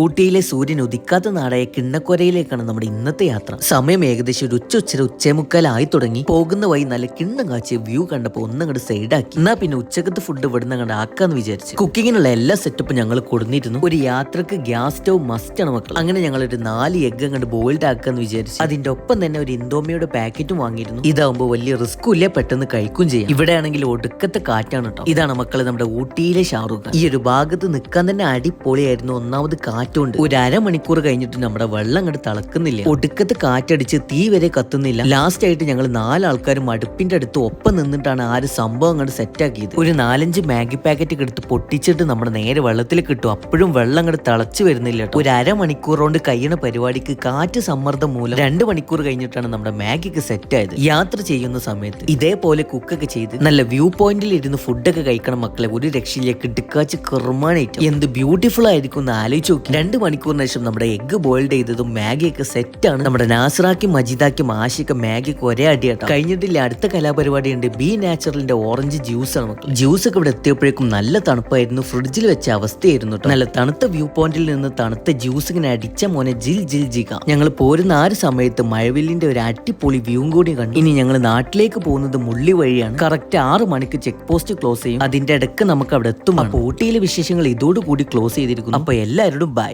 ഊട്ടിയിലെ സൂര്യൻ ഉദിക്കാത്ത നാടായ കിണ്ണക്കൊരയിലേക്കാണ് നമ്മുടെ ഇന്നത്തെ യാത്ര. സമയം ഏകദേശം ഒരു ഉച്ചമുക്കാലായി തുടങ്ങി. പോകുന്ന വഴി നല്ല കിണ്ണം കാച്ചിയ വ്യൂ കണ്ടപ്പോൾ ഒന്നങ്ങോട്ട് സൈഡാക്കി. എന്നാ പിന്നെ ഉച്ചക്കത്തെ ഫുഡ് ഇവിടുന്ന് അങ്ങോട്ട് ആക്കാന്ന് വിചാരിച്ചു. കുക്കിങ്ങിനുള്ള എല്ലാ സെറ്റപ്പും ഞങ്ങൾ കൊടുന്നിരുന്നു. ഒരു യാത്രക്ക് ഗ്യാസ് സ്റ്റവ് മസ്റ്റ് ആണ് മക്കൾ. അങ്ങനെ ഞങ്ങൾ ഒരു 4 എഗ് അങ്ങോട്ട് ബോയിൽഡ് ആക്കാന്ന് വിചാരിച്ചു. അതിന്റെ ഒപ്പം തന്നെ ഒരു ഇന്തോമിയുടെ പാക്കറ്റും വാങ്ങിയിരുന്നു. ഇതാവുമ്പോൾ വലിയ റിസ്ക്കും ഇല്ല, പെട്ടെന്ന് കഴിക്കും ചെയ്യാം. ഇവിടെ ആണെങ്കിൽ ഒടുക്കത്തെ കാറ്റാണ് കേട്ടോ. ഇതാണ് മക്കള് നമ്മുടെ ഊട്ടിയിലെ ഷാറൂഖ്. ഈ ഒരു ഭാഗത്ത് നിൽക്കാൻ തന്നെ അടിപൊളിയായിരുന്നു. ഒന്നാമത് കാറ്റുണ്ട്. ഒരു അരമണിക്കൂർ കഴിഞ്ഞിട്ട് നമ്മുടെ വെള്ളം അങ്ങോട്ട് തിളക്കുന്നില്ല. ഒടുക്കത്ത് കാറ്റടിച്ച് തീ വരെ കത്തുന്നില്ല. ലാസ്റ്റ് ആയിട്ട് ഞങ്ങൾ 4 ആൾക്കാരും അടുപ്പിന്റെ അടുത്ത് ഒപ്പം നിന്നിട്ടാണ് ആ ഒരു സംഭവം അങ്ങോട്ട് സെറ്റ് ആക്കിയത്. ഒരു 4-5 മാഗി പാക്കറ്റ് എടുത്ത് പൊട്ടിച്ചിട്ട് നമ്മുടെ നേരെ വെള്ളത്തിൽ കിട്ടും. അപ്പോഴും വെള്ളം അങ്ങോട്ട് തിളച്ചു വരുന്നില്ല കേട്ടോ. ഒരു അരമണിക്കൂർ കൊണ്ട് കഴിയണ പരിപാടിക്ക് കാറ്റ് സമ്മർദ്ദം മൂലം 2 മണിക്കൂർ കഴിഞ്ഞിട്ടാണ് നമ്മുടെ മാഗിക്ക് സെറ്റ് ആയത്. യാത്ര ചെയ്യുന്ന സമയത്ത് ഇതേപോലെ കുക്കൊക്കെ ചെയ്ത് നല്ല വ്യൂ പോയിന്റിൽ ഇരുന്ന് ഫുഡൊക്കെ കഴിക്കണം മക്കളെ. ഒരു രക്ഷയിലേക്ക് ഡിക്കാച്ച് കർമാനായിട്ട് എന്ത് ബ്യൂട്ടിഫുൾ ആയിരിക്കും എന്ന് ആലോചിച്ച് നോക്കി. 2 മണിക്കൂറിന് ശേഷം നമ്മുടെ എഗ് ബോയിൽഡ് ചെയ്തതും മാഗിയൊക്കെ സെറ്റാണ്. നമ്മുടെ നാസറാക്കും മജിദാക്കും ആശയൊക്കെ മാഗിക്ക് ഒരേ അടിയാട്ടോ. കഴിഞ്ഞിട്ടില്ല, അടുത്ത കലാപരിപാടി ഉണ്ട്. ബി നാച്ചുറലിന്റെ ഓറഞ്ച് ജ്യൂസ് ആണ് മക്കൾ. ജ്യൂസ് ഒക്കെ ഇവിടെ എത്തിയപ്പോഴേക്കും നല്ല തണുപ്പായിരുന്നു. ഫ്രിഡ്ജിൽ വെച്ച അവസ്ഥയായിരുന്നു. നല്ല തണുത്ത വ്യൂ പോയിന്റിൽ നിന്ന് തണുത്ത ജ്യൂസ് ഇങ്ങനെ അടിച്ച മോനെ ജിൽ ജിൽ ജിക. ഞങ്ങൾ പോരുന്ന ആ ഒരു സമയത്ത് മഴവില്ലിന്റെ ഒരു അടിപൊളി വ്യൂ കൂടി കണ്ടു. ഇനി ഞങ്ങൾ നാട്ടിലേക്ക് പോകുന്നത് മുള്ളി വഴിയാണ്. കറക്റ്റ് 6 മണിക്ക് ചെക്ക് പോസ്റ്റ് ക്ലോസ് ചെയ്യും. അതിന്റെ ഇടയ്ക്ക് നമുക്ക് അവിടെ എത്തും. അപ്പൊ ഊട്ടിയിലെ വിശേഷങ്ങൾ ഇതോടുകൂടി ക്ലോസ് ചെയ്തിരിക്കുന്നു. അപ്പൊ എല്ലാവരോടും ബൈ.